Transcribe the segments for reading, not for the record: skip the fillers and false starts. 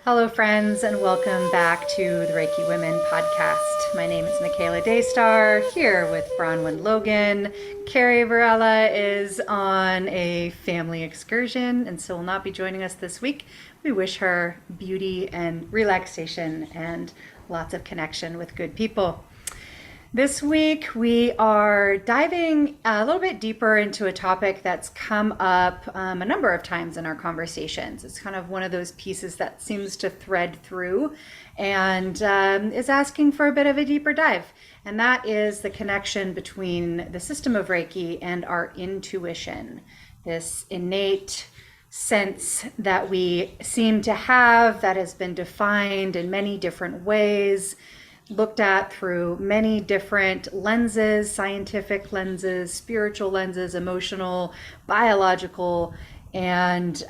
Hello, friends, and welcome back to the Reiki Women podcast. My name is Michaela Daystar, here with Bronwyn Logan. Carrie Varela is on a family excursion and so will not be joining us this week. We wish her beauty and relaxation and lots of connection with good people. This week, we are diving a little bit deeper into a topic that's come up a number of times in our conversations. It's kind of one of those pieces that seems to thread through and is asking for a bit of a deeper dive. And that is the connection between the system of Reiki and our intuition, this innate sense that we seem to have that has been defined in many different ways, looked at through many different lenses, scientific lenses, spiritual lenses, emotional, biological, and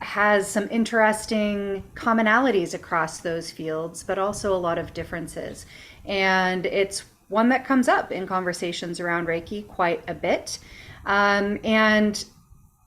has some interesting commonalities across those fields, but also a lot of differences. And it's one that comes up in conversations around Reiki quite a bit. And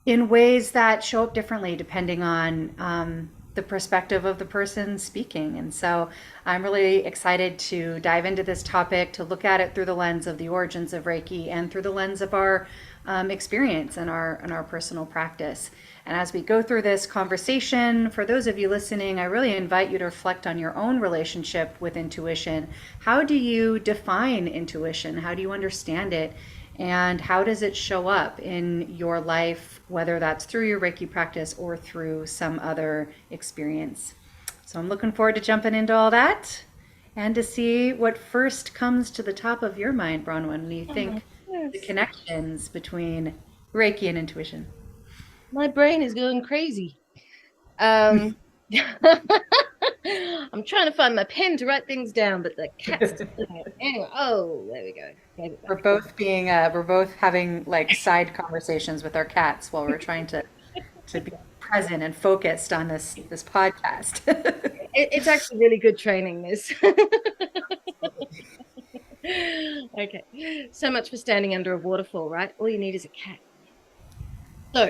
in ways that show up differently depending on the perspective of the person speaking. And so I'm really excited to dive into this topic, to look at it through the lens of the origins of Reiki and through the lens of our experience and our personal practice. And as we go through this conversation, for those of you listening, I really invite you to reflect on your own relationship with intuition. How do you define intuition? How do you understand it? And how does it show up in your life, whether that's through your Reiki practice or through some other experience? So I'm looking forward to jumping into all that and to see what first comes to the top of your mind, Bronwyn, when you Oh, think the yes. connections between Reiki and intuition. My brain is going crazy. Um, I'm trying to find my pen to write things down, but the cat's stealing it. Anyway, oh, there we go. Gave it back. We're both having like side conversations with our cats while we're trying to be present and focused on this podcast. It's actually really good training, this. Okay. So much for standing under a waterfall, right? All you need is a cat. So,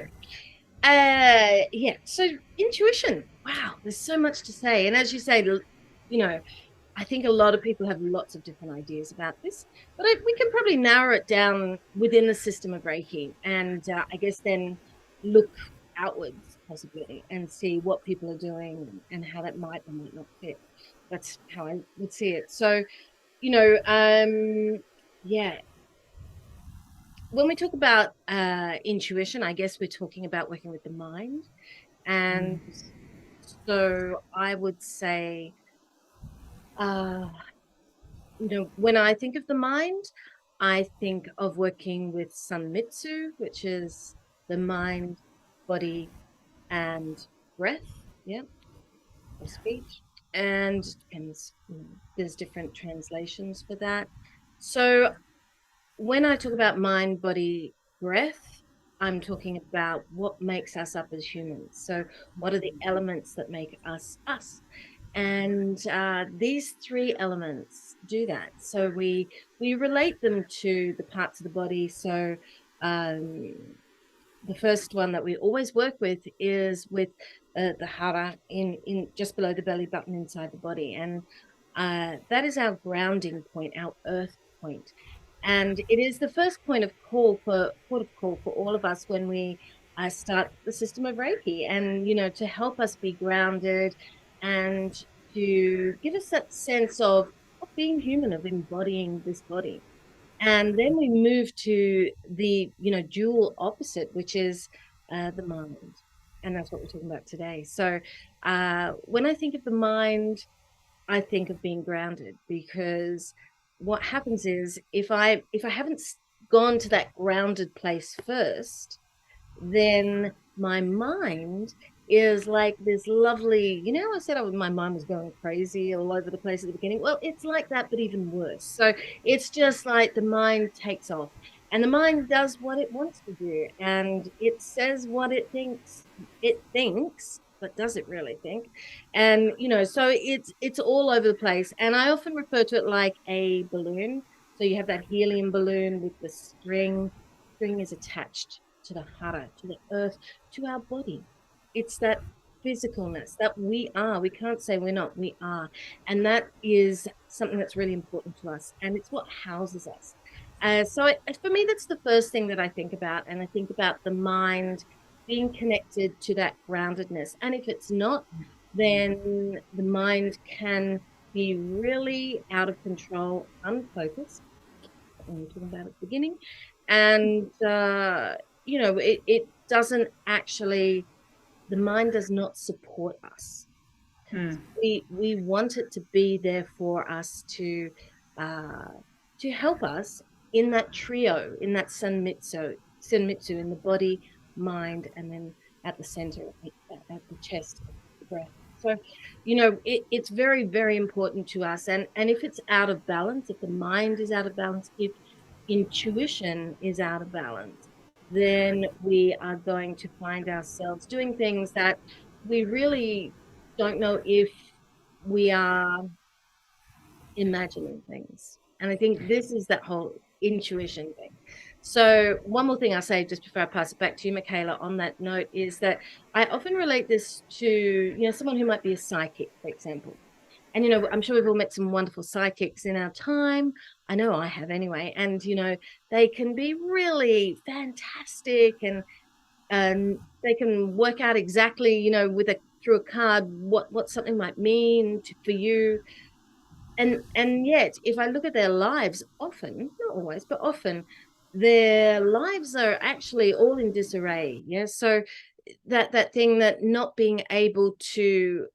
yeah. So intuition. Wow, there's so much to say. And as you say, you know, I think a lot of people have lots of different ideas about this, but we can probably narrow it down within the system of Reiki and I guess then look outwards possibly and see what people are doing and how that might or might not fit. That's how I would see it. So, you know, yeah, when we talk about intuition, I guess we're talking about working with the mind. And so I would say, uh, when I think of the mind, I think of working with Sanmitsu, which is the mind, body, and breath. Yeah, or speech. And depends, there's different translations for that. So when I talk about mind, body, breath, I'm talking about what makes us up as humans. So, what are the elements that make us us? And these three elements do that. So we relate them to the parts of the body. So um, the first one that we always work with is with the hara in just below the belly button inside the body, and that is our grounding point, our earth point, and it is the first port of call for all of us when we start the system of Reiki, and to help us be grounded and to give us that sense of being human, of embodying this body. And then we move to the, dual opposite, which is the mind. And that's what we're talking about today. So when I think of the mind, I think of being grounded, because what happens is if I haven't gone to that grounded place first, then my mind is like this lovely, I said my mind was going crazy all over the place at the beginning. Well, it's like that, but even worse. So it's just like the mind takes off and the mind does what it wants to do, and it says what it thinks, but does it really think? And so it's all over the place. And I often refer to it like a balloon. So you have that helium balloon with the string is attached to the hara, to the earth, to our body. It's that physicalness that we are. We can't say we're not, we are. And that is something that's really important to us. And it's what houses us. For me, that's the first thing that I think about. And I think about the mind being connected to that groundedness. And if it's not, then the mind can be really out of control, unfocused, when we were talking about at the beginning. And, it doesn't actually, the mind does not support us. Mm. We want it to be there for us uh, to help us in that trio, in that senmitsu in the body, mind, and then at the center, at the chest, the breath. So, it's very, very important to us. And if it's out of balance, if the mind is out of balance, if intuition is out of balance, then we are going to find ourselves doing things that we really don't know if we are imagining things. And I think this is that whole intuition thing. So one more thing I'll say just before I pass it back to you, Michaela, on that note, is that I often relate this to, someone who might be a psychic, for example. And, I'm sure we've all met some wonderful psychics in our time. I know I have anyway. And, they can be really fantastic, and they can work out exactly, through a card, what something might mean for you. And yet, if I look at their lives, often, not always, but often, their lives are actually all in disarray. Yeah. So that thing, that not being able to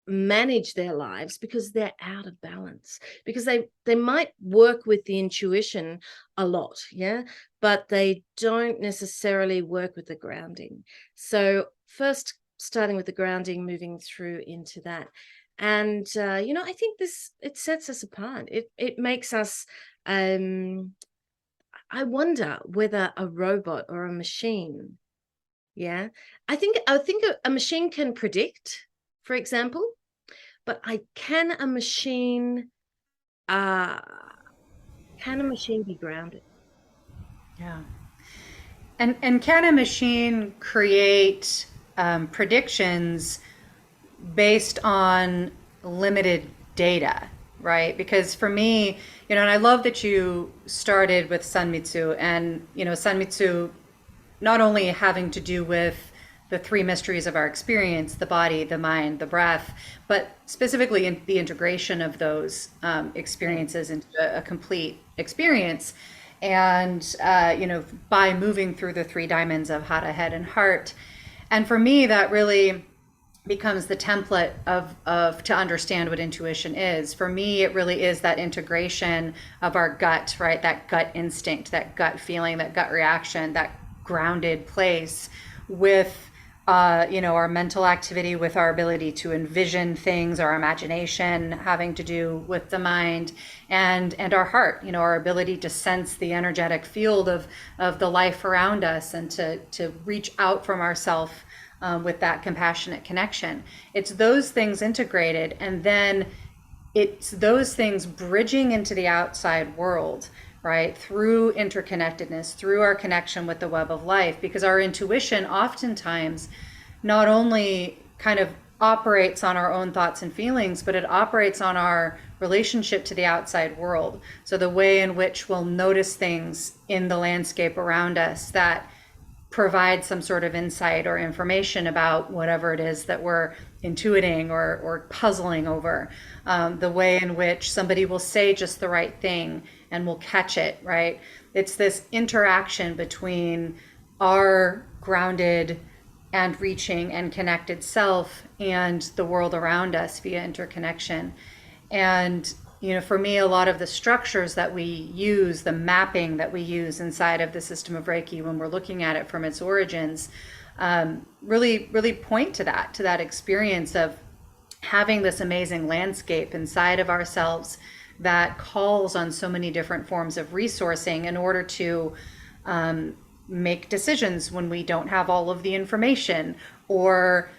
manage their lives because they're out of balance, because they might work with the intuition a lot, yeah, but they don't necessarily work with the grounding. So first, starting with the grounding, moving through into that. And I think it sets us apart. It makes us, I wonder whether a robot or a machine, yeah, I think a machine can predict, for example, but can a machine be grounded? Yeah. And can a machine create predictions based on limited data, right? Because for me, and I love that you started with Sanmitsu, and Sanmitsu not only having to do with the three mysteries of our experience, the body, the mind, the breath, but specifically in the integration of those experiences into a complete experience. And, by moving through the three diamonds of Hara, head, and heart. And for me, that really becomes the template of to understand what intuition is. For me, it really is that integration of our gut, right? That gut instinct, that gut feeling, that gut reaction, that grounded place with our mental activity, with our ability to envision things, our imagination having to do with the mind, and our heart, our ability to sense the energetic field of the life around us, and to reach out from ourself with that compassionate connection. It's those things integrated, and then it's those things bridging into the outside world, right? Through interconnectedness, through our connection with the web of life, because our intuition oftentimes not only kind of operates on our own thoughts and feelings, but it operates on our relationship to the outside world. So the way in which we'll notice things in the landscape around us that provide some sort of insight or information about whatever it is that we're intuiting or puzzling over. The way in which somebody will say just the right thing and we'll catch it, right? It's this interaction between our grounded and reaching and connected self and the world around us via interconnection. And for me, a lot of the structures that we use, the mapping that we use inside of the system of Reiki when we're looking at it from its origins, really, really point to that experience of having this amazing landscape inside of ourselves that calls on so many different forms of resourcing in order to make decisions when we don't have all of the information, or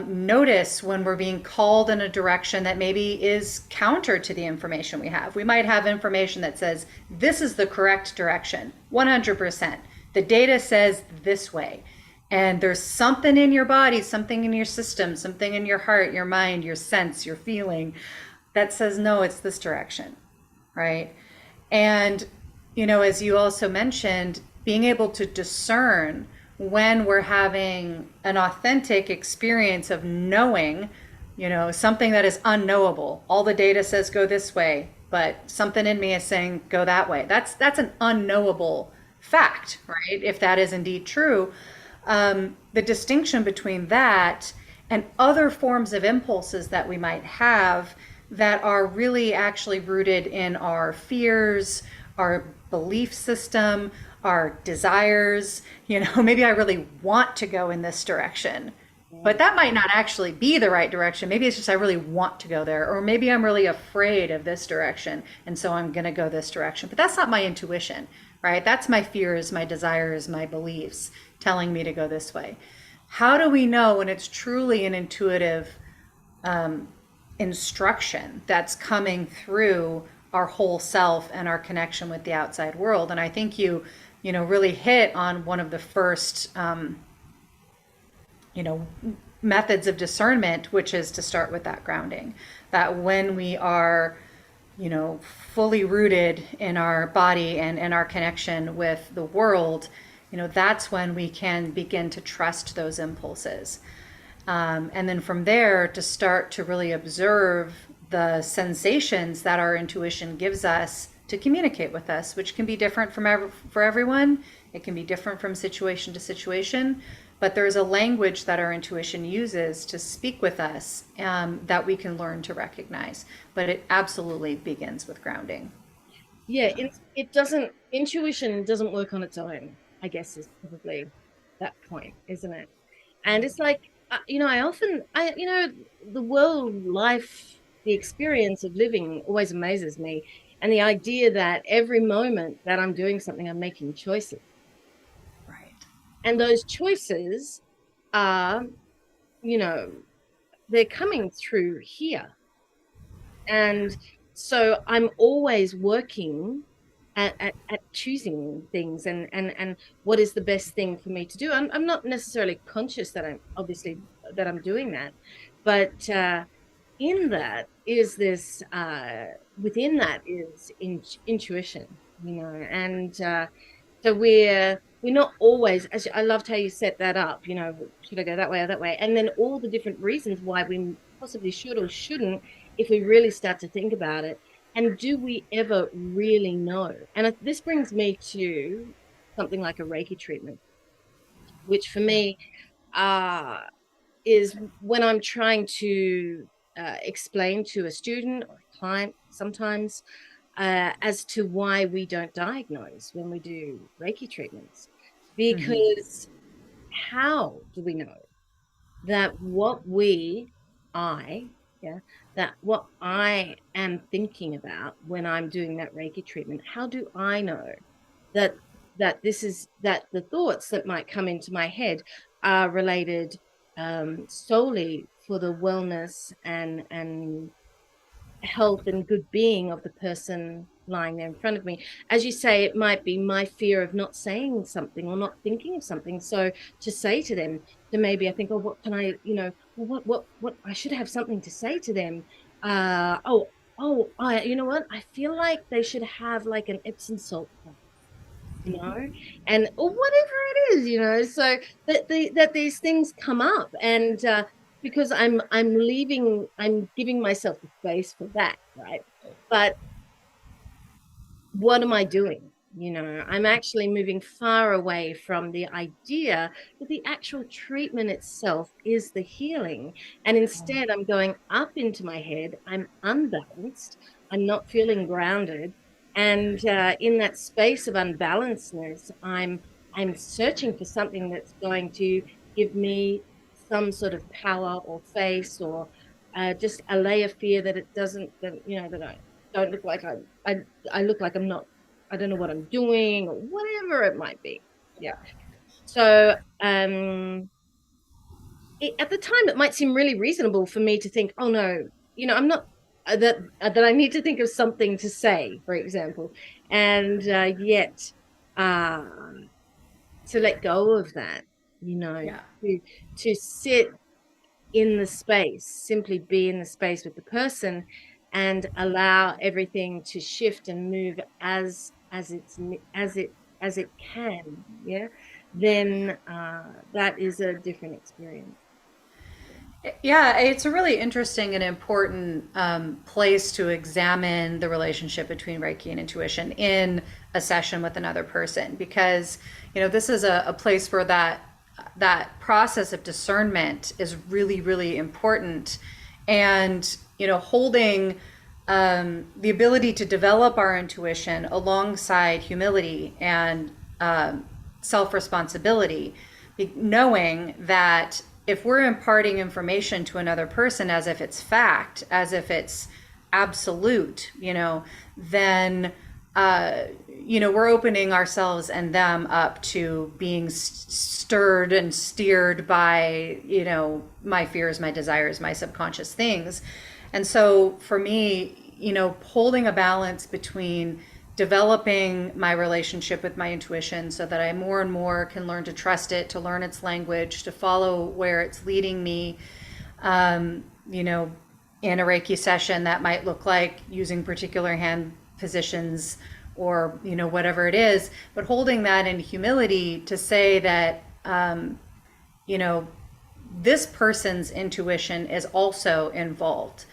notice when we're being called in a direction that maybe is counter to the information we have. We might have information that says, this is the correct direction, 100%. The data says this way. And there's something in your body, something in your system, something in your heart, your mind, your sense, your feeling that says, no, it's this direction, right? And, as you also mentioned, being able to discern when we're having an authentic experience of knowing, something that is unknowable. All the data says go this way, but something in me is saying go that way. That's an unknowable fact, right? If that is indeed true, the distinction between that and other forms of impulses that we might have that are really actually rooted in our fears, our belief system, our desires. Maybe I really want to go in this direction, but that might not actually be the right direction. Maybe it's just I really want to go there, or maybe I'm really afraid of this direction, and so I'm going to go this direction. But that's not my intuition, right? That's my fears, my desires, my beliefs telling me to go this way. How do we know when it's truly an intuitive instruction that's coming through our whole self and our connection with the outside world? And I think really hit on one of the first, you know, methods of discernment, which is to start with that grounding. That when we are, fully rooted in our body and in our connection with the world, that's when we can begin to trust those impulses. And then from there, to start to really observe the sensations that our intuition gives us to communicate with us, which can be different for everyone. It can be different from situation to situation, but there's a language that our intuition uses to speak with us, that we can learn to recognize. But it absolutely begins with grounding. Yeah, it doesn't, intuition doesn't work on its own, I guess is probably that point, isn't it? And it's like, I often, the world, life, the experience of living always amazes me. And the idea that every moment that I'm doing something, I'm making choices. Right. And those choices are, you know, they're coming through here. And so I'm always working at choosing things and what is the best thing for me to do. I'm not necessarily conscious that I'm obviously that I'm doing that, but in that is this within that is intuition, and so we're not always, as I loved how you set that up, should I go that way or that way? And then all the different reasons why we possibly should or shouldn't, if we really start to think about it. And do we ever really know? And this brings me to something like a Reiki treatment, which for me uh, is when I'm trying to explain to a student or a client sometimes as to why we don't diagnose when we do Reiki treatments. Mm-hmm. Because how do we know that yeah, that what I am thinking about when I'm doing that Reiki treatment, how do I know that that the thoughts that might come into my head are related solely for the wellness and health and good being of the person lying there in front of me. As you say, it might be my fear of not saying something or not thinking of something. So to say to them, to maybe I think, oh, what can I, what I should have something to say to them. You know what? I feel like they should have like an Epsom salt, you know, and or whatever it is, so that these things come up, and because I'm giving myself the space for that, right? But what am I doing? I'm actually moving far away from the idea that the actual treatment itself is the healing. And instead, I'm going up into my head. I'm unbalanced. I'm not feeling grounded. And in that space of unbalancedness, I'm searching for something that's going to give me some sort of power or face or just allay a fear that it doesn't, that I don't look like I look like I'm not, I don't know what I'm doing or whatever it might be. Yeah. So at the time, it might seem really reasonable for me to think, oh no, I'm not that I need to think of something to say, for example, and yet uh, to let go of that you know, Yeah. to sit in the space, simply be in the space with the person and allow everything to shift and move as it can, yeah, then that is a different experience. Yeah, it's a really interesting and important place to examine the relationship between Reiki and intuition in a session with another person, because this is a place where that process of discernment is really, really important, and holding the ability to develop our intuition alongside humility and self responsibility, knowing that if we're imparting information to another person as if it's fact, as if it's absolute, then we're opening ourselves and them up to being stirred and steered by, my fears, my desires, my subconscious things. And so for me, holding a balance between developing my relationship with my intuition so that I more and more can learn to trust it, to learn its language, to follow where it's leading me. Um, you know, in a Reiki session, that might look like using particular hand positions or, whatever it is, but holding that in humility to say that, you know, this person's intuition is also involved.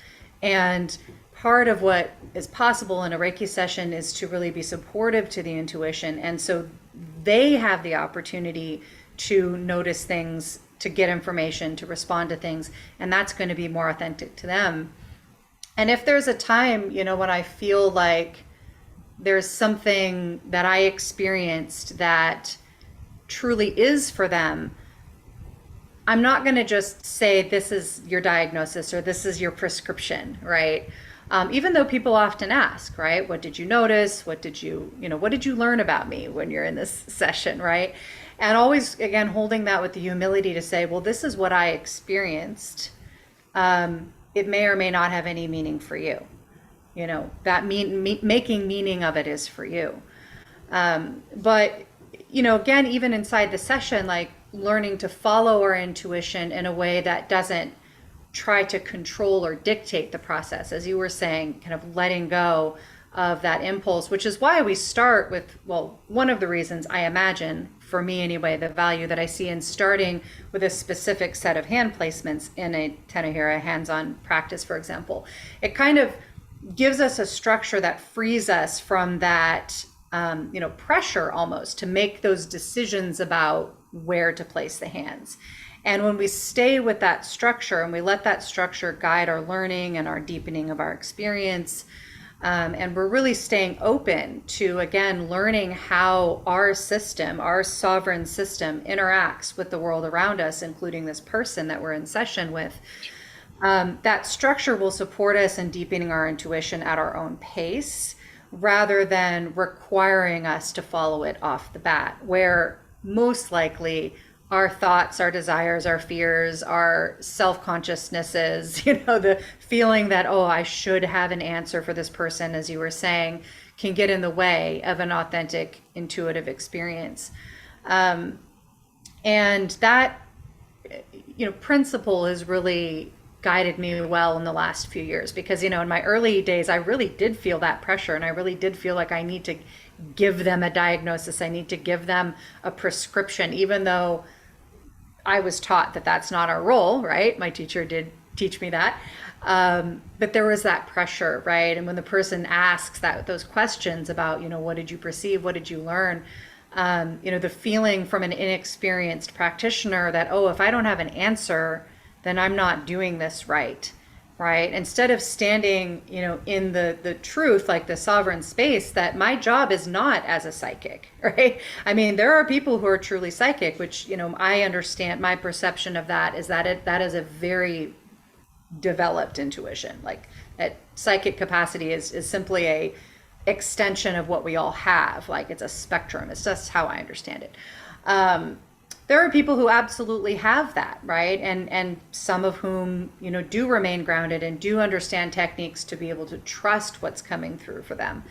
And part of what is possible in a Reiki session is to really be supportive to the intuition. And so they have the opportunity to notice things, to get information, to respond to things. And that's going to be more authentic to them. And if there's a time, when I feel like there's something that I experienced that truly is for them, I'm not going to just say this is your diagnosis or this is your prescription, right? Even though people often ask, right? What did you notice? What did what did you learn about me when you're in this session, right? And always, again, holding that with the humility to say, well, this is what I experienced. It may or may not have any meaning for you. That making meaning of it is for you. But again, even inside the session, like learning to follow our intuition in a way that doesn't try to control or dictate the process, as you were saying, kind of letting go of that impulse, which is why we start with, well, one of the reasons I imagine, for me anyway, the value that I see in starting with a specific set of hand placements in a Tenahira hands-on practice, for example. It kind of gives us a structure that frees us from that pressure almost to make those decisions about where to place the hands. And when we stay with that structure and we let that structure guide our learning and our deepening of our experience, and we're really staying open to, again, learning how our system, our sovereign system, interacts with the world around us, including this person that we're in session with, that structure will support us in deepening our intuition at our own pace, rather than requiring us to follow it off the bat, where most likely our thoughts, our desires, our fears, our self-consciousnesses, the feeling that, oh, I should have an answer for this person, as you were saying, can get in the way of an authentic, intuitive experience. And that, principle has really guided me well in the last few years, because in my early days I really did feel that pressure, and I really did feel like I need to give them a diagnosis, I need to give them a prescription, even though I was taught that that's not our role, right? My teacher did teach me that, but there was that pressure, right? And when the person asks those questions about what did you perceive, what did you learn, the feeling from an inexperienced practitioner that, oh, if I don't have an answer, then I'm not doing this right, right? Instead of standing, in the truth, like the sovereign space, that my job is not as a psychic, right? I mean, there are people who are truly psychic, which, I understand. My perception of that is that that is a very developed intuition. Like that psychic capacity is simply a extension of what we all have. Like it's a spectrum. It's just how I understand it. There are people who absolutely have that, right? And some of whom, do remain grounded and do understand techniques to be able to trust what's coming through for them.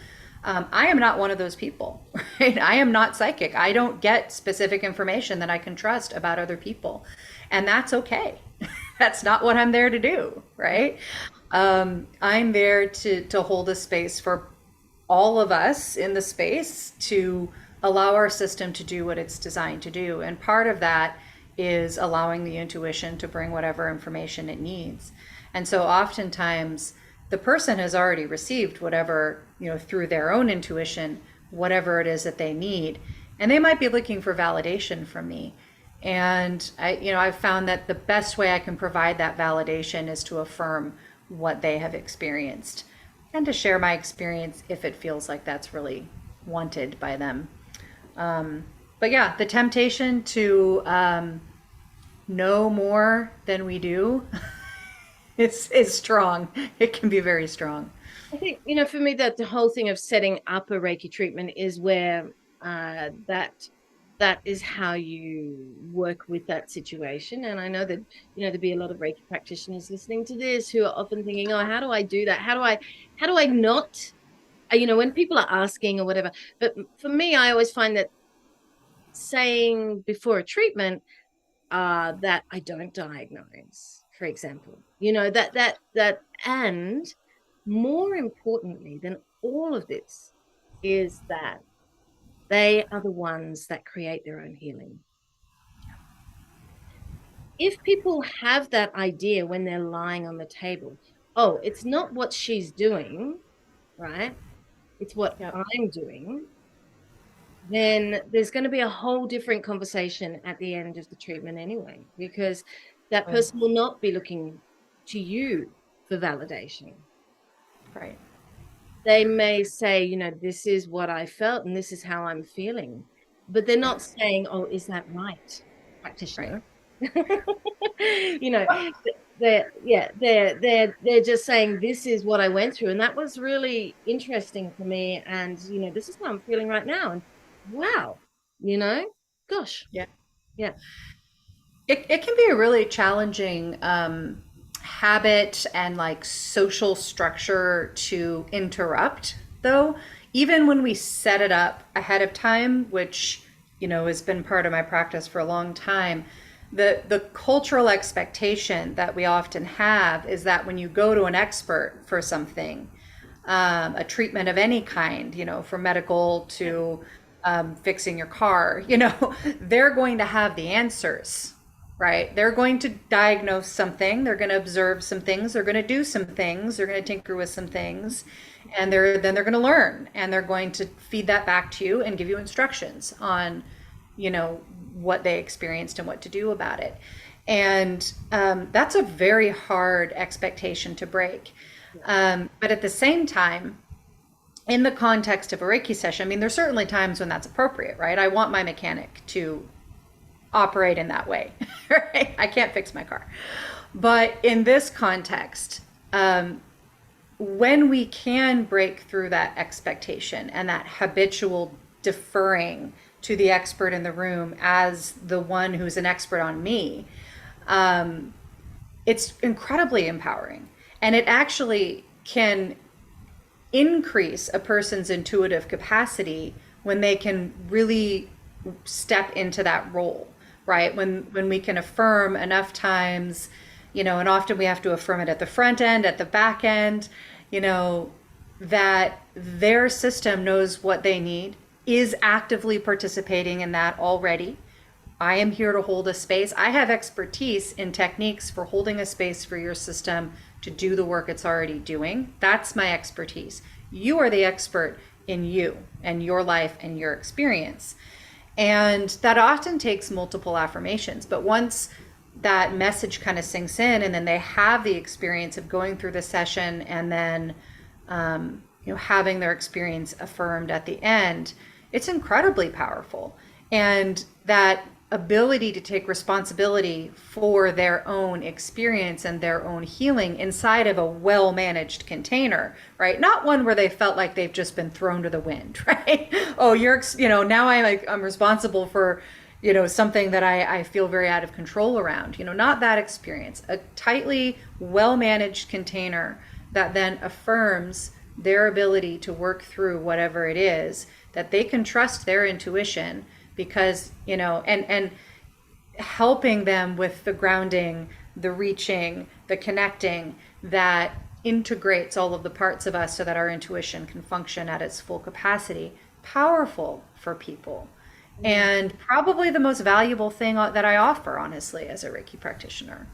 I am not one of those people, right? I am not psychic. I don't get specific information that I can trust about other people. And that's okay. That's not what I'm there to do, right? I'm there to hold a space for all of us in the space to allow our system to do what it's designed to do. And part of that is allowing the intuition to bring whatever information it needs. And so oftentimes the person has already received whatever, through their own intuition, whatever it is that they need. And they might be looking for validation from me. And I've found that the best way I can provide that validation is to affirm what they have experienced and to share my experience if it feels like that's really wanted by them. But yeah, the temptation to know more than we do is strong. It can be very strong. I think, for me, that the whole thing of setting up a Reiki treatment is where that is how you work with that situation. And I know that, there'd be a lot of Reiki practitioners listening to this who are often thinking, oh, how do I do that? How do I not, when people are asking or whatever. But for me, I always find that saying before a treatment that I don't diagnose, for example, that, and more importantly than all of this is that they are the ones that create their own healing. If people have that idea when they're lying on the table, oh, it's not what she's doing, right? It's what I'm doing, then there's going to be a whole different conversation at the end of the treatment anyway, because that person will not be looking to you for validation. Right. They may say, this is what I felt and this is how I'm feeling, but they're not saying, oh, is that right, practitioner? Right. They're just saying, this is what I went through, and that was really interesting for me, and this is how I'm feeling right now, and wow, gosh, yeah it can be a really challenging habit and like social structure to interrupt, though, even when we set it up ahead of time, which has been part of my practice for a long time. The cultural expectation that we often have is that when you go to an expert for something, a treatment of any kind, from medical to fixing your car, they're going to have the answers, right? They're going to diagnose something, they're going to observe some things, they're going to do some things, they're going to tinker with some things, and then they're going to learn, and they're going to feed that back to you and give you instructions on what they experienced and what to do about it. And that's a very hard expectation to break. But at the same time, in the context of a Reiki session, I mean, there's certainly times when that's appropriate, right? I want my mechanic to operate in that way, right? I can't fix my car. But in this context, when we can break through that expectation and that habitual deferring to the expert in the room as the one who's an expert on me, it's incredibly empowering. And it actually can increase a person's intuitive capacity when they can really step into that role, right? When we can affirm enough times, and often we have to affirm it at the front end, at the back end, that their system knows what they need, is actively participating in that already. I am here to hold a space. I have expertise in techniques for holding a space for your system to do the work it's already doing. That's my expertise. You are the expert in you and your life and your experience. And that often takes multiple affirmations. But once that message kind of sinks in, and then they have the experience of going through the session and then having their experience affirmed at the end, it's incredibly powerful. And that ability to take responsibility for their own experience and their own healing inside of a well-managed container, right? Not one where they felt like they've just been thrown to the wind, right? Oh, now I'm responsible for, something that I feel very out of control around, not that experience. A tightly well-managed container that then affirms their ability to work through whatever it is, that they can trust their intuition, because, and helping them with the grounding, the reaching, the connecting that integrates all of the parts of us so that our intuition can function at its full capacity. Powerful for people. Mm. And probably the most valuable thing that I offer, honestly, as a Reiki practitioner.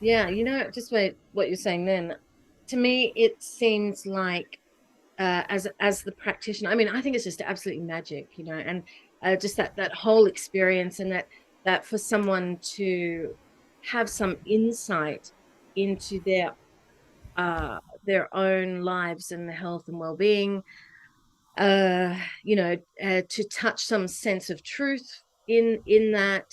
Yeah, just what you're saying then, to me, it seems like as the practitioner, I mean, I think it's just absolutely magic, and just that whole experience, and that for someone to have some insight into their own lives and the health and well-being, to touch some sense of truth in that,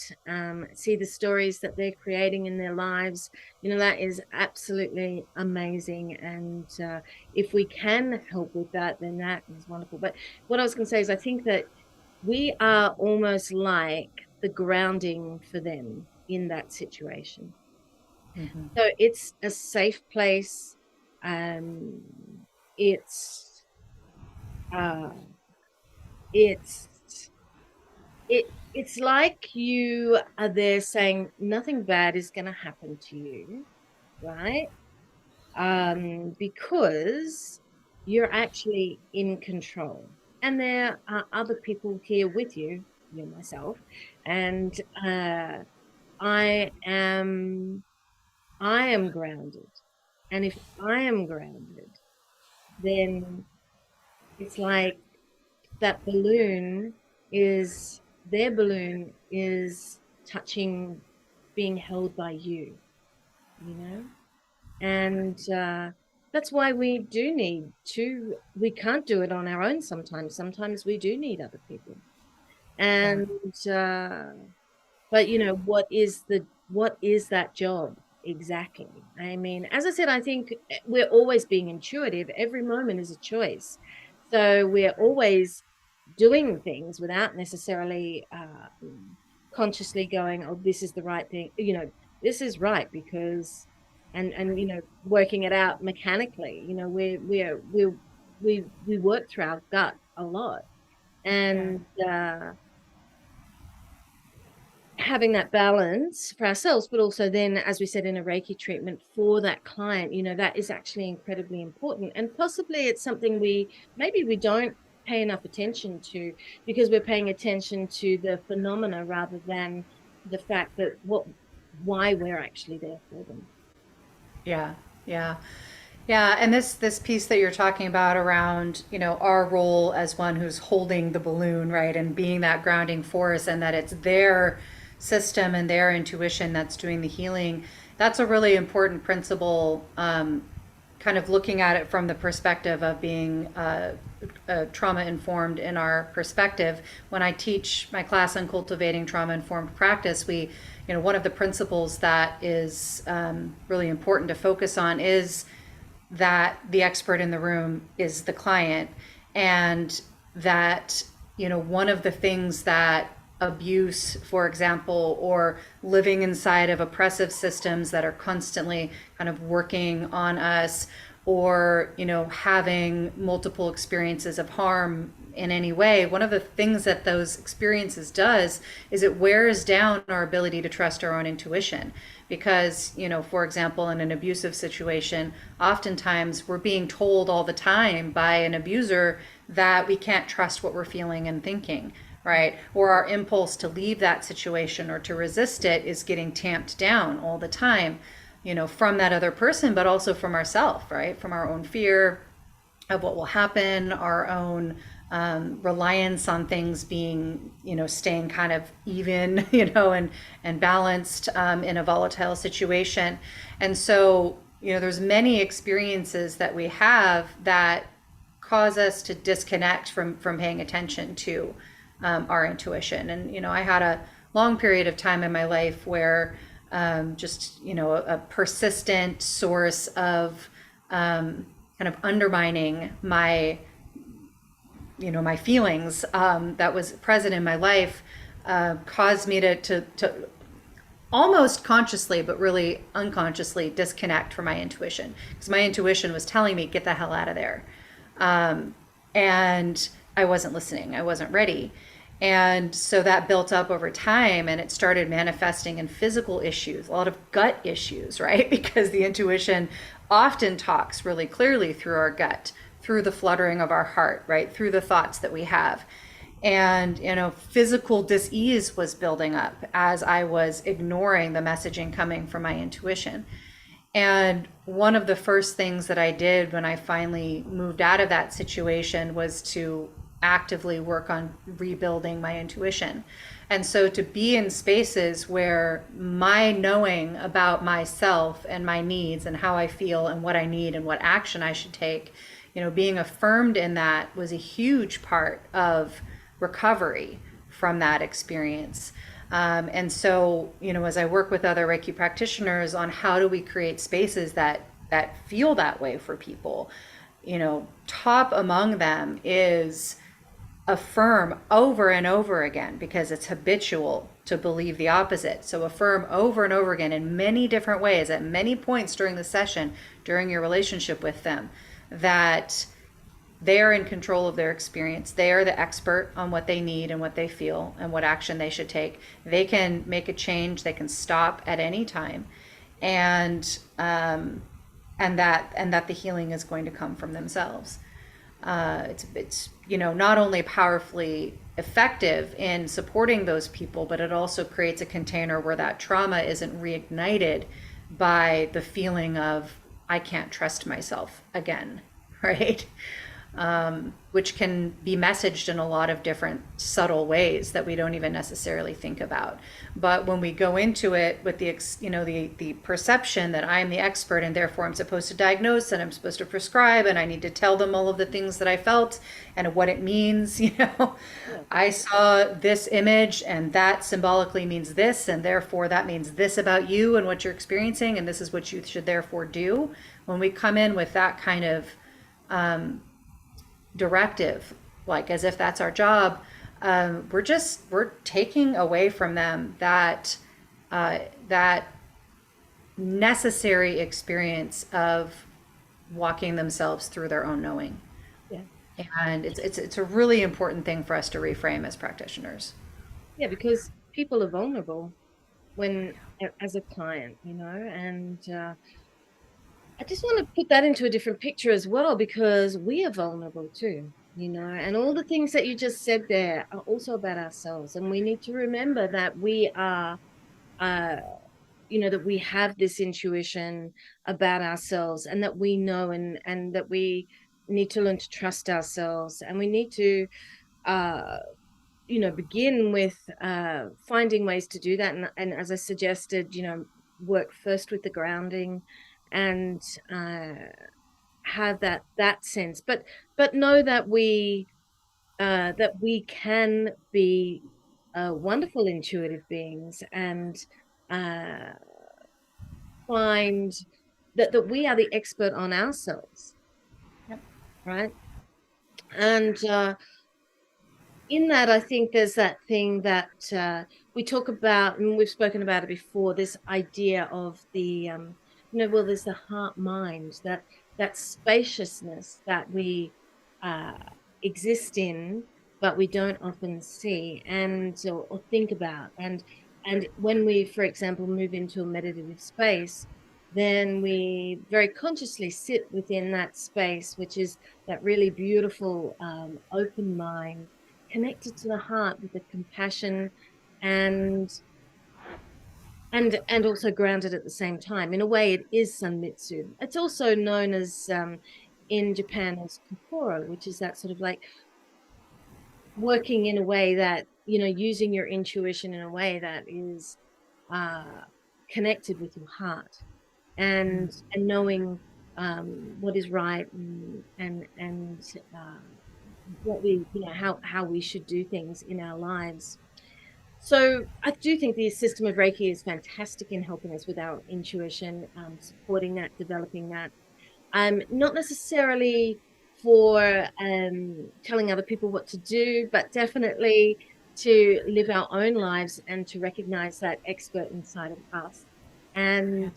see the stories that they're creating in their lives, that is absolutely amazing. And if we can help with that, then that is wonderful. But what I was going to say is, I think that we are almost like the grounding for them in that situation. Mm-hmm. So it's a safe place. um it's uh it's it's like you are there saying nothing bad is going to happen to you, right? Because you're actually in control, and there are other people here with you, myself, and i am I am grounded. And if I am grounded, then it's like that balloon is their balloon is touching, being held by you, you know? And that's why we can't do it on our own sometimes. Sometimes we do need other people. Yeah. And but what is that job exactly? I mean, as I said, I think we're always being intuitive. Every moment is a choice. So we're always doing things without necessarily consciously going, oh, this is the right thing. This is right because, and working it out mechanically. We work through our gut a lot, Yeah. and having that balance for ourselves, but also then, as we said, in a Reiki treatment for that client, that is actually incredibly important. And possibly it's something maybe we don't pay enough attention to, because we're paying attention to the phenomena rather than the fact that why we're actually there for them. Yeah. Yeah. Yeah, and this piece that you're talking about around, our role as one who's holding the balloon, right, and being that grounding force, and that it's their system and their intuition that's doing the healing. That's a really important principle. Kind of looking at it from the perspective of being trauma informed in our perspective. When I teach my class on cultivating trauma informed practice, one of the principles that is really important to focus on is that the expert in the room is the client, and that, one of the things that abuse, for example, or living inside of oppressive systems that are constantly kind of working on us, or, having multiple experiences of harm in any way, one of the things that those experiences does is it wears down our ability to trust our own intuition. Because, for example, in an abusive situation, oftentimes we're being told all the time by an abuser that we can't trust what we're feeling and thinking, right? Or our impulse to leave that situation or to resist it is getting tamped down all the time, from that other person, but also from ourselves, right? From our own fear of what will happen, our own reliance on things being, staying kind of even, and balanced in a volatile situation. And so, there's many experiences that we have that cause us to disconnect from paying attention to our intuition. And, I had a long period of time in my life where just, a persistent source of kind of undermining my feelings that was present in my life caused me to almost consciously, but really unconsciously disconnect from my intuition because my intuition was telling me, get the hell out of there. Um, and I wasn't listening, I wasn't ready. And so that built up over time and it started manifesting in physical issues, a lot of gut issues, right? Because the intuition often talks really clearly through our gut, through the fluttering of our heart, right? Through the thoughts that we have. And, physical dis-ease was building up as I was ignoring the messaging coming from my intuition. And one of the first things that I did when I finally moved out of that situation was to actively work on rebuilding my intuition. And so to be in spaces where my knowing about myself and my needs and how I feel and what I need and what action I should take, being affirmed in that was a huge part of recovery from that experience. And so, as I work with other Reiki practitioners on how do we create spaces that feel that way for people, top among them is affirm over and over again because it's habitual to believe the opposite. So affirm over and over again in many different ways at many points during the session, during your relationship with them, that they are in control of their experience. They are the expert on what they need and what they feel and what action they should take. They can make a change. They can stop at any time, and that the healing is going to come from themselves. It's not only powerfully effective in supporting those people, but it also creates a container where that trauma isn't reignited by the feeling of I can't trust myself again, right? Which can be messaged in a lot of different subtle ways that we don't even necessarily think about. But when we go into it with the perception that I'm the expert and therefore I'm supposed to diagnose and I'm supposed to prescribe and I need to tell them all of the things that I felt and what it means, I saw this image and that symbolically means this and therefore that means this about you and what you're experiencing and this is what you should therefore do. When we come in with that kind of directive, like as if that's our job, we're taking away from them that necessary experience of walking themselves through their own knowing. Yeah. And it's a really important thing for us to reframe as practitioners. Yeah, because people are vulnerable when as a client, and I just want to put that into a different picture as well, because we are vulnerable too, and all the things that you just said there are also about ourselves. And we need to remember that we are, uh, that we have this intuition about ourselves and that we know and that we need to learn to trust ourselves. And we need to, uh, begin with finding ways to do that. And as I suggested, work first with the grounding and have that sense, but know that we can be wonderful intuitive beings and uh, find that we are the expert on ourselves, Yep. right? And in that, I think there's that thing that we talk about, and we've spoken about it before, this idea of the, well, there's the heart mind, that spaciousness that we uh, exist in, but we don't often see or think about. And when we, for example, move into a meditative space, then we very consciously sit within that space, which is that really beautiful open mind connected to the heart with the compassion and and also grounded at the same time. In a way, it is Sanmitsu. It's also known as in Japan as Kokoro, which is that sort of like working in a way that, using your intuition in a way that is uh, connected with your heart and knowing what is right and what we, how we should do things in our lives. So I do think the system of Reiki is fantastic in helping us with our intuition, supporting that, developing that. Not necessarily for telling other people what to do, but definitely to live our own lives and to recognize that expert inside of us. Yeah. And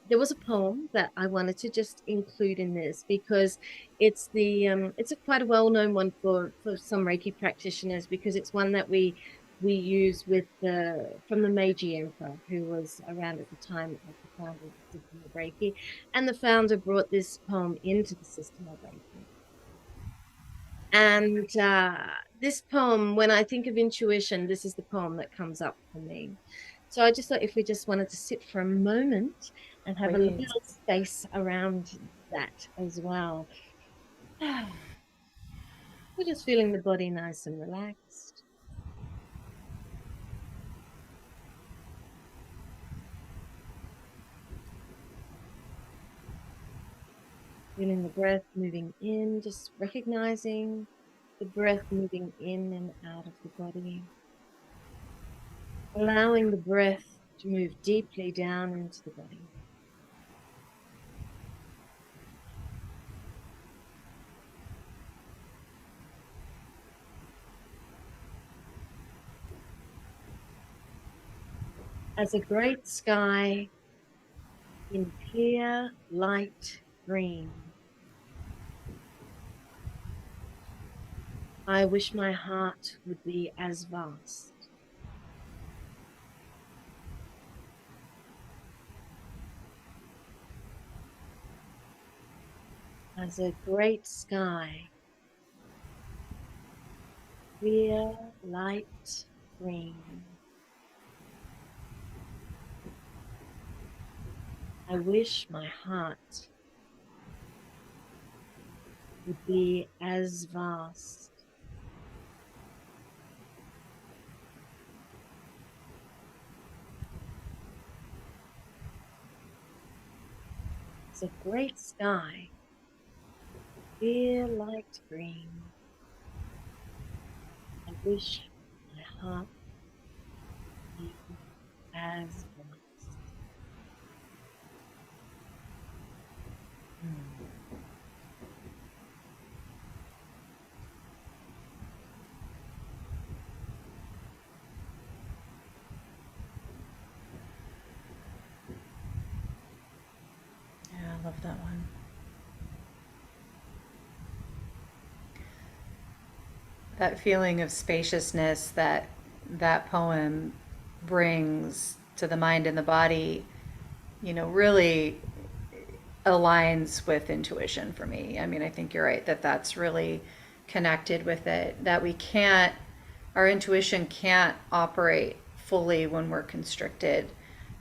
there was a poem that I wanted to just include in this because it's a quite a well-known one for some Reiki practitioners, because it's one that we use with the from the Meiji Emperor, who was around at the time of the founder of the system of Reiki, and the founder brought this poem into the system of Reiki. And this poem, when I think of intuition, this is the poem that comes up for me. So I just thought if we just wanted to sit for a moment and have a Please. little space around that as well. We're just feeling the body nice and relaxed. Feeling the breath moving in, just recognizing the breath moving in and out of the body. Allowing the breath to move deeply down into the body. As a great sky in clear light green, I wish my heart would be as vast. As a great sky, clear light green, I wish my heart would be as vast. As a great sky, clear light green, I wish my heart would be as vast. Yeah, I love that one. That feeling of spaciousness that that poem brings to the mind and the body, really aligns with intuition for me. I mean, I think you're right that that's really connected with it, that our intuition can't operate fully when we're constricted,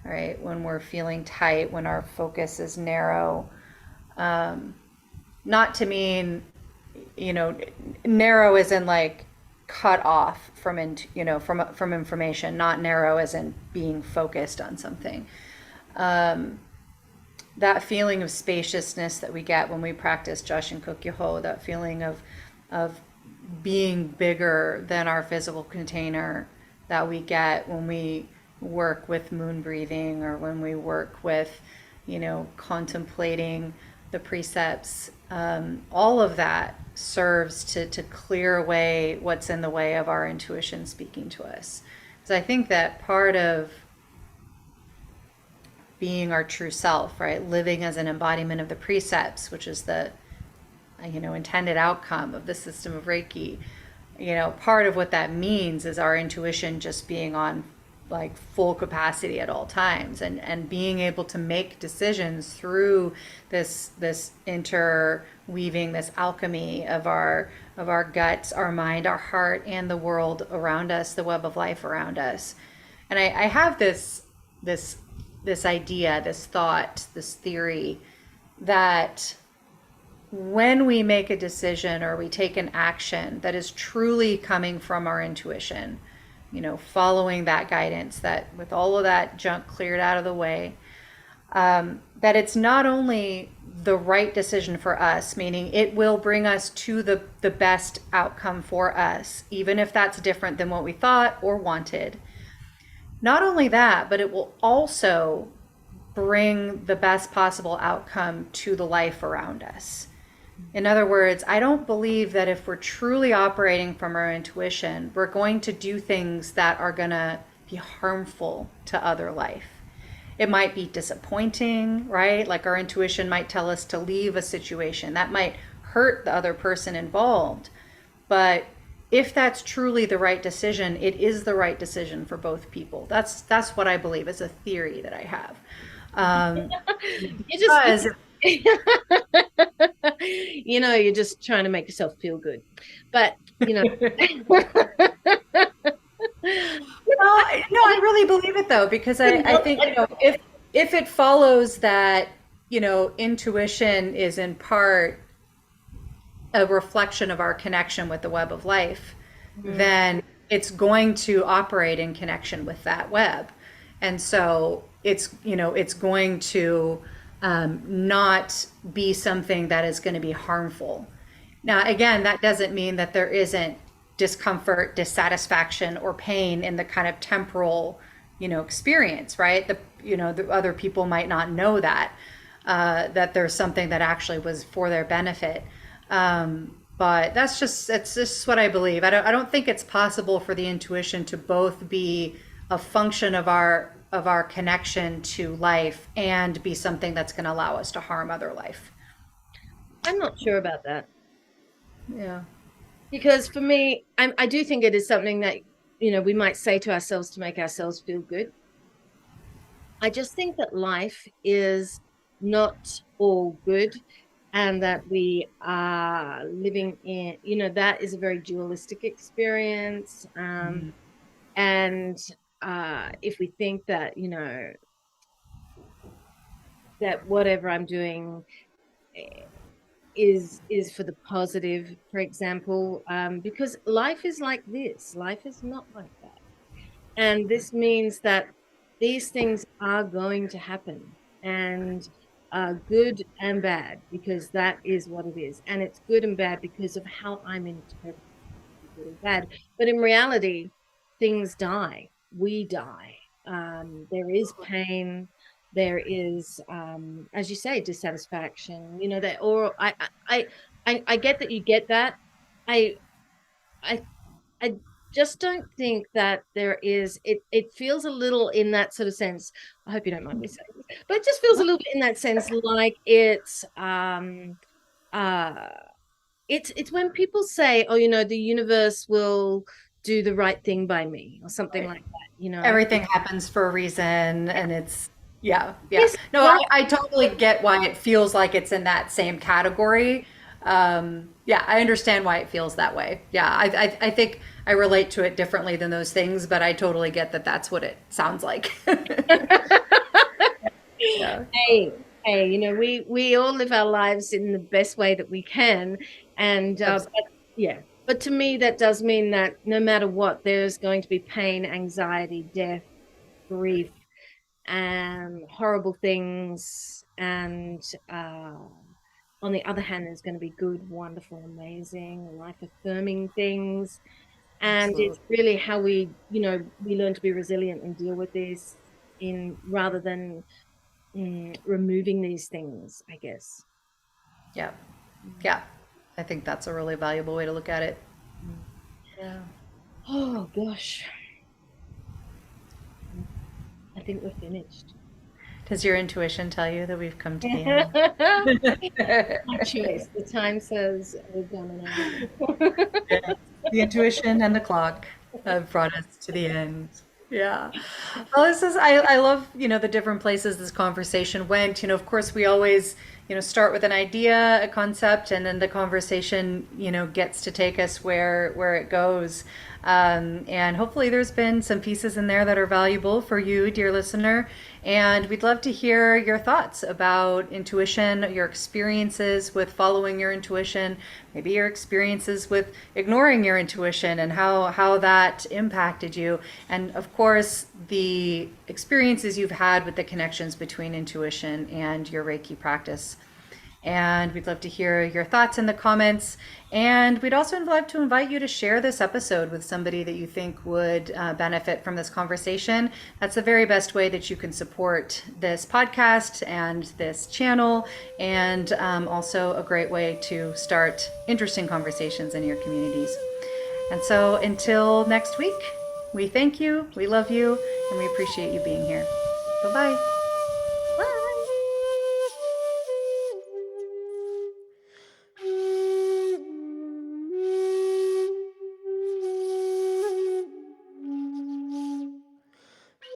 right? When we're feeling tight, when our focus is narrow. Um, Not to mean, you know, narrow as in like cut off from, from information, not narrow as in being focused on something. Um, that feeling of spaciousness that we get when we practice Joshin Kokyoho, that feeling of being bigger than our physical container that we get when we work with moon breathing, or when we work with, contemplating the precepts. All of that serves to clear away what's in the way of our intuition speaking to us. So I think that part of being our true self, right? Living as an embodiment of the precepts, which is the, intended outcome of the system of Reiki. Part of what that means is our intuition just being on like full capacity at all times, and being able to make decisions through this interweaving, this alchemy of our guts, our mind, our heart, and the world around us, the web of life around us. And I have this idea, this thought, this theory that when we make a decision or we take an action that is truly coming from our intuition, following that guidance, that with all of that junk cleared out of the way, that it's not only the right decision for us, meaning it will bring us to the best outcome for us, even if that's different than what we thought or wanted. Not only that, but it will also bring the best possible outcome to the life around us. In other words, I don't believe that if we're truly operating from our intuition, we're going to do things that are going to be harmful to other life. It might be disappointing, right? Like our intuition might tell us to leave a situation that might hurt the other person involved. But if that's truly the right decision, it is the right decision for both people. That's what I believe is a theory that I have. Um, You just, because you're just trying to make yourself feel good. But, No, I really believe it though, because I think, if it follows that, intuition is in part a reflection of our connection with the web of life, then it's going to operate in connection with that web. And so it's going to not be something that is going to be harmful. Now, again, that doesn't mean that there isn't discomfort, dissatisfaction, or pain in the kind of temporal, experience, right? The other people might not know that there's something that actually was for their benefit. But it's just what I believe. I don't think it's possible for the intuition to both be a function of our connection to life and be something that's going to allow us to harm other life. I'm not sure about that. Yeah. Because for me, I do think it is something that, we might say to ourselves to make ourselves feel good. I just think that life is not all good, and that we are living in, that is a very dualistic experience. And if we think that, that whatever I'm doing is for the positive, for example, because life is like this. Life is not like that. And this means that these things are going to happen, and good and bad, because that is what it is. And it's good and bad because of how I'm interpreting good and bad. But in reality, things die. We die. There is pain. There is, as you say, dissatisfaction. That, or I get that you get that. I I I just don't think that there is, it feels a little in that sort of sense. I hope you don't mind me saying this, but it just feels a little bit in that sense like uh it's when people say, oh, the universe will do the right thing by me, or something Right. like that. Everything happens for a reason, and yeah, yeah. Yes, No, right. I totally get why it feels like it's in that same category. Yeah, I understand why it feels that way. Yeah, I think I relate to it differently than those things, but I totally get that that's what it sounds like. Yeah, Hey, we all live our lives in the best way that we can, and yeah. But to me, that does mean that no matter what, there's going to be pain, anxiety, death, grief, and horrible things. And on the other hand, there's going to be good, wonderful, amazing, life-affirming things. And absolutely. it's really how we learn to be resilient and deal with this, in rather than removing these things, I guess. Yeah, yeah. I think that's a really valuable way to look at it. Mm. Yeah. Oh gosh, I think we're finished. Does your intuition tell you that we've come to the My end? choice. The time says we've done an hour. Yeah. The intuition and the clock have brought us to the end. Yeah. Well, I love, the different places this conversation went. Of course, we always, start with an idea, a concept, and then the conversation, gets to take us where it goes. And hopefully there's been some pieces in there that are valuable for you, dear listener. And we'd love to hear your thoughts about intuition, your experiences with following your intuition, maybe your experiences with ignoring your intuition and how that impacted you. And of course, the experiences you've had with the connections between intuition and your Reiki practice. And we'd love to hear your thoughts in the comments. And we'd also love to invite you to share this episode with somebody that you think would benefit from this conversation. That's the very best way that you can support this podcast and this channel, and also a great way to start interesting conversations in your communities. And so until next week, we thank you, we love you, and we appreciate you being here. Bye-bye.